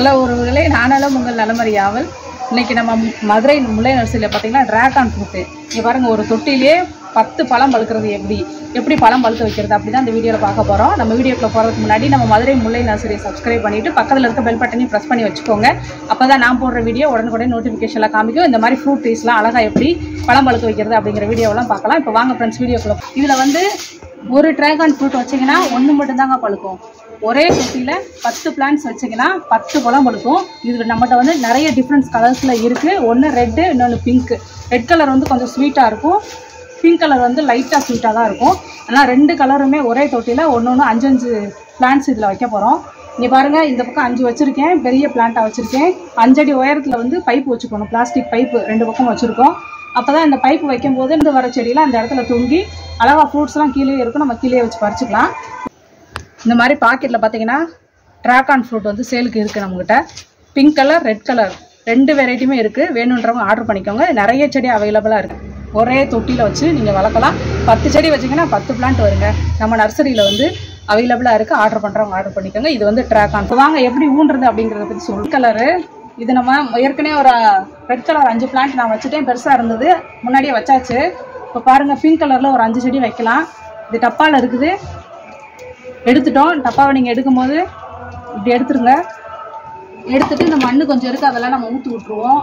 Hello உறவுகளே, நானும் உங்கள் நலமறியாவல். இன்றைக்கி நம்ம மதுரை முல்லை நர்சரியில் பார்த்தீங்கன்னா ட்ராகன் ஃப்ரூட்டு. இங்கே பாருங்கள், ஒரு தொட்டிலே 10 பழம் பழுக்கிறது எப்படி பழம் பழுக்க வைக்கிறது அப்படி தான் இந்த வீடியோவில் பார்க்க போகிறோம். நம்ம வீடியோக்குள்ள போகிறதுக்கு முன்னாடி நம்ம மதுரை முல்லை நர்சரியை சப்ஸ்கிரைப் பண்ணிவிட்டு பக்கத்தில் இருக்க பெல் பட்டனையும் ப்ரெஸ் பண்ணி வச்சுக்கோங்க. அப்போ தான் நான் போடுற வீடியோ உடனுக்குடனே நோட்டிஃபிகேஷனில் காமிக்கும். இந்த மாதிரி ஃப்ரூட் ட்ரீஸ்லாம் அழகாக எப்படி பழம் பழுக்க வைக்கிறது அப்படிங்கிற வீடியோவெல்லாம் பார்க்கலாம். இப்போ வாங்க ஃப்ரெண்ட்ஸ் வீடியோக்குள்ள. இதில் வந்து ஒரு ட்ராகன் ஃப்ரூட் வச்சிங்கன்னா 1 மட்டும்தாங்க பழுக்கும். ஒரே தொட்டியில் 10 பிளான்ட்ஸ் வச்சிங்கன்னா 10 பழம் பழுக்கும். இது நம்மகிட்ட வந்து நிறைய டிஃப்ரெண்ட்ஸ் கலர்ஸில் இருக்குது. ஒன்று ரெட்டு, இன்னொன்று பிங்க்கு. ரெட் கலர் வந்து கொஞ்சம் ஸ்வீட்டாக இருக்கும், பிங்க் கலர் வந்து லைட்டாக ஸ்வீட்டாக தான் இருக்கும். ஆனால் 2 கலருமே ஒரே தொட்டியில் 1 5 பிளான்ட்ஸ் இதில் வைக்க போகிறோம். இங்கே பாருங்கள், இந்த பக்கம் 5 வச்சுருக்கேன், பெரிய பிளான்ட்டாக வச்சுருக்கேன். 5 அடி உயரத்தில் வந்து பைப்பு வச்சுக்கணும், பிளாஸ்டிக் பைப்பு 2 பக்கம் வச்சுருக்கோம். அப்போ தான் இந்த பைப்பு வைக்கும்போது இந்த வர செடியெலாம் அந்த இடத்துல தொங்கி அழகாக ஃப்ரூட்ஸ்லாம் கீழே இருக்கும், நம்ம கீழே வச்சு பறிச்சுக்கலாம். இந்த மாதிரி பாக்கெட்டில் பார்த்தீங்கன்னா ட்ராகன் ஃப்ரூட் வந்து சேலுக்கு இருக்குது நம்மக்கிட்ட. பிங்க் கலர், ரெட் கலர் 2 வெரைட்டியுமே இருக்குது. வேணுன்றவங்க ஆர்டர் பண்ணிக்கோங்க. நிறைய செடி அவைலபிளாக இருக்குது. ஒரே தொட்டியில் வச்சு நீங்கள் வளர்க்கலாம். 10 செடி வச்சிங்கன்னா 10 பிளான்ட் வருங்க. நம்ம நர்சரியில் வந்து அவைலபிளாக இருக்குது. ஆர்டர் பண்ணுறவங்க ஆர்டர் பண்ணிக்கோங்க. இது வந்து ட்ராகன். வாங்க எப்படி ஊன்றது அப்படிங்கிறத பற்றி சொல்லு. கலரு இது நம்ம ஏற்கனவே ஒரு ரெட் கலர் 5 பிளான்ட் நான் வச்சுட்டேன், பெருசாக இருந்தது, முன்னாடியே வச்சாச்சு. இப்போ பாருங்கள், பிங்க் கலரில் ஒரு 5 செடி வைக்கலாம். இது டப்பாவில் இருக்குது, எடுத்துட்டோம். டப்பாவை நீங்கள் எடுக்கும்போது இப்படி எடுத்துருங்க. எடுத்துட்டு இந்த மண்ணு கொஞ்சம் இருக்குது, அதெல்லாம் நம்ம ஊற்றி விட்ருவோம்.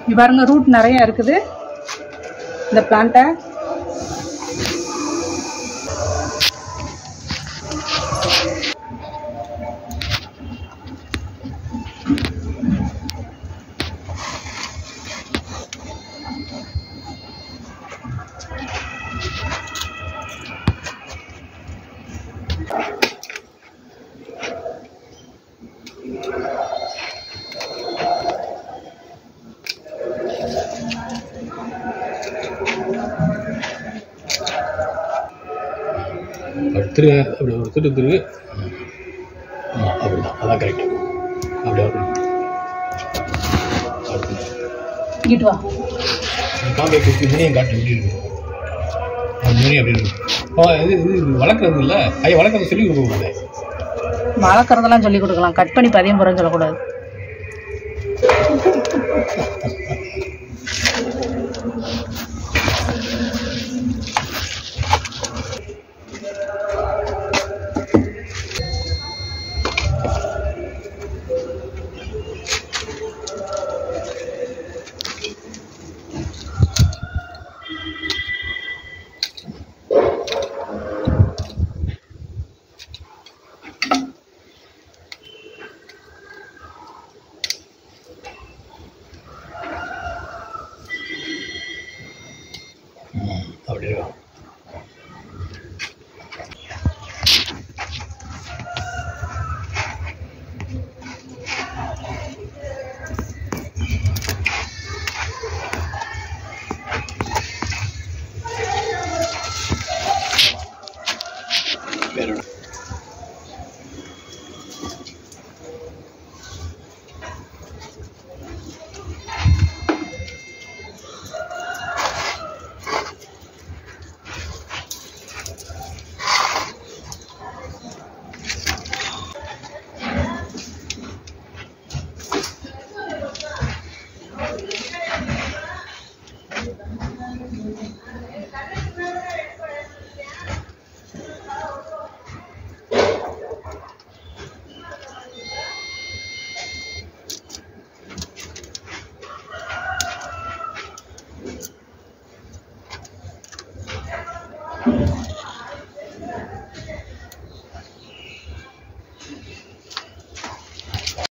இது பாருங்க, ரூட் நிறைய இருக்குது இந்த பிளான்ட்டை. அப்படி ஒரு திரு அப்படிதான், அதான் கரெக்ட். அப்படி முனியம் காட்டு எப்படி இருக்கு, முனியம் அப்படி இருக்கு. இது வளர்க்குறது இல்லை, வளர்க்குறது சொல்லி கொடுக்கக்கூடாது. வளர்க்குறதெல்லாம் சொல்லி கொடுக்கலாம், கட் பண்ணி பதியம் போகிறேன்னு சொல்லக்கூடாது. அப்படி இருக்கும்.